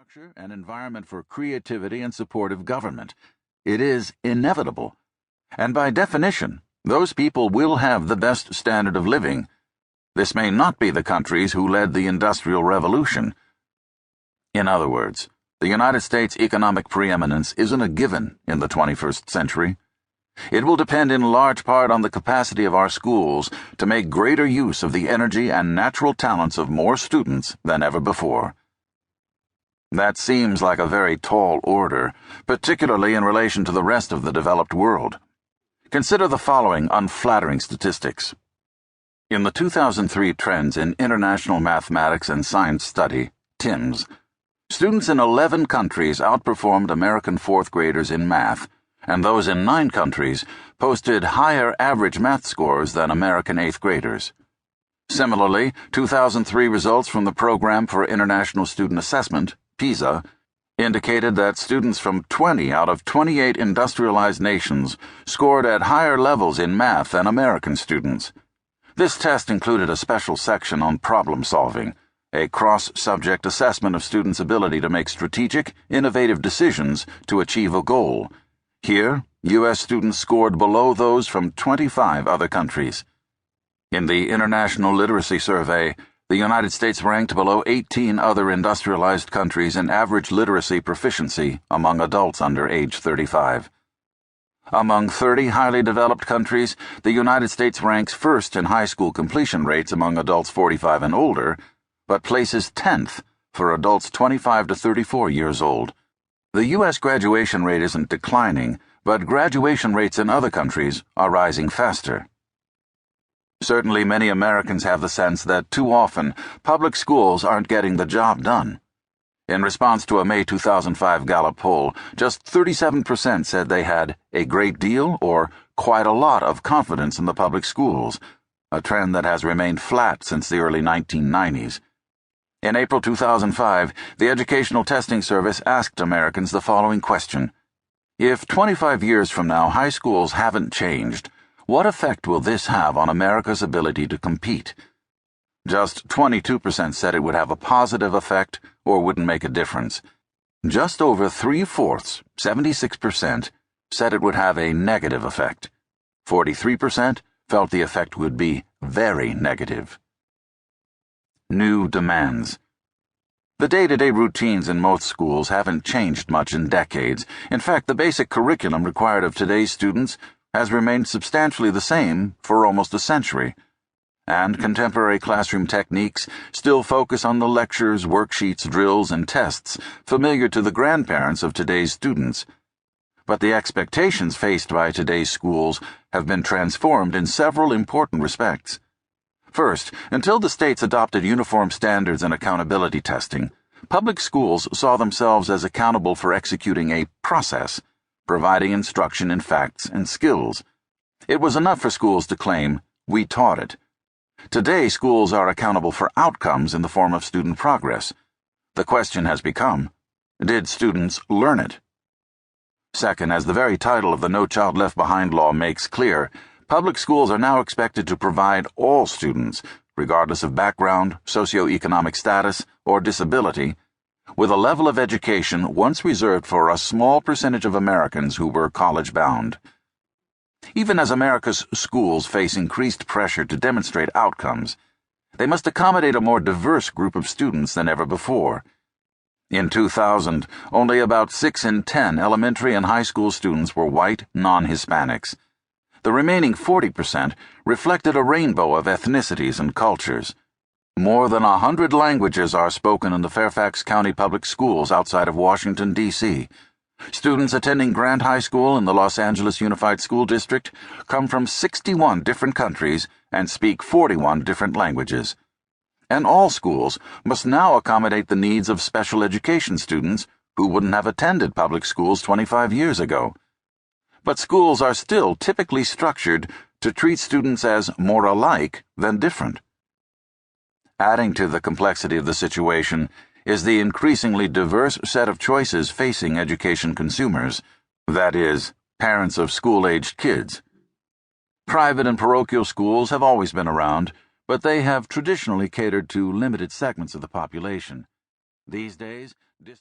structure an environment for creativity and supportive government. It is inevitable. And by definition, those people will have the best standard of living. This may not be the countries who led the Industrial Revolution. In other words, the United States' economic preeminence isn't a given in the 21st century. It will depend in large part on the capacity of our schools to make greater use of the energy and natural talents of more students than ever before. That seems like a very tall order, particularly in relation to the rest of the developed world. Consider the following unflattering statistics. In the 2003 Trends in International Mathematics and Science Study, TIMSS, students in 11 countries outperformed American fourth graders in math, and those in 9 countries posted higher average math scores than American eighth graders. Similarly, 2003 results from the Program for International Student Assessment, PISA, indicated that students from 20 out of 28 industrialized nations scored at higher levels in math than American students. This test included a special section on problem solving, a cross-subject assessment of students' ability to make strategic, innovative decisions to achieve a goal. Here, U.S. students scored below those from 25 other countries. In the International Literacy Survey, the United States ranked below 18 other industrialized countries in average literacy proficiency among adults under age 35. Among 30 highly developed countries, the United States ranks first in high school completion rates among adults 45 and older, but places 10th for adults 25 to 34 years old. The U.S. graduation rate isn't declining, but graduation rates in other countries are rising faster. Certainly many Americans have the sense that too often public schools aren't getting the job done. In response to a May 2005 Gallup poll, just 37% said they had a great deal or quite a lot of confidence in the public schools, a trend that has remained flat since the early 1990s. In April 2005, the Educational Testing Service asked Americans the following question: if 25 years from now high schools haven't changed, what effect will this have on America's ability to compete? Just 22% said it would have a positive effect or wouldn't make a difference. Just over 3/4, 76%, said it would have a negative effect. 43% felt the effect would be very negative. New demands. The day-to-day routines in most schools haven't changed much in decades. In fact, the basic curriculum required of today's students has remained substantially the same for almost a century, and contemporary classroom techniques still focus on the lectures, worksheets, drills, and tests familiar to the grandparents of today's students. But the expectations faced by today's schools have been transformed in several important respects. First, until the states adopted uniform standards and accountability testing, public schools saw themselves as accountable for executing a process, providing instruction in facts and skills. It was enough for schools to claim, "We taught it." Today, schools are accountable for outcomes in the form of student progress. The question has become, did students learn it? Second, as the very title of the No Child Left Behind law makes clear, public schools are now expected to provide all students, regardless of background, socioeconomic status, or disability, with a level of education once reserved for a small percentage of Americans who were college-bound. Even as America's schools face increased pressure to demonstrate outcomes, they must accommodate a more diverse group of students than ever before. In 2000, only about 6 in 10 elementary and high school students were white, non-Hispanics. The remaining 40% reflected a rainbow of ethnicities and cultures. More than 100 languages are spoken in the Fairfax County Public Schools outside of Washington, D.C. Students attending Grant High School in the Los Angeles Unified School District come from 61 different countries and speak 41 different languages. And all schools must now accommodate the needs of special education students who wouldn't have attended public schools 25 years ago. But schools are still typically structured to treat students as more alike than different. Adding to the complexity of the situation is the increasingly diverse set of choices facing education consumers, that is, parents of school-aged kids. Private and parochial schools have always been around, but they have traditionally catered to limited segments of the population. These days,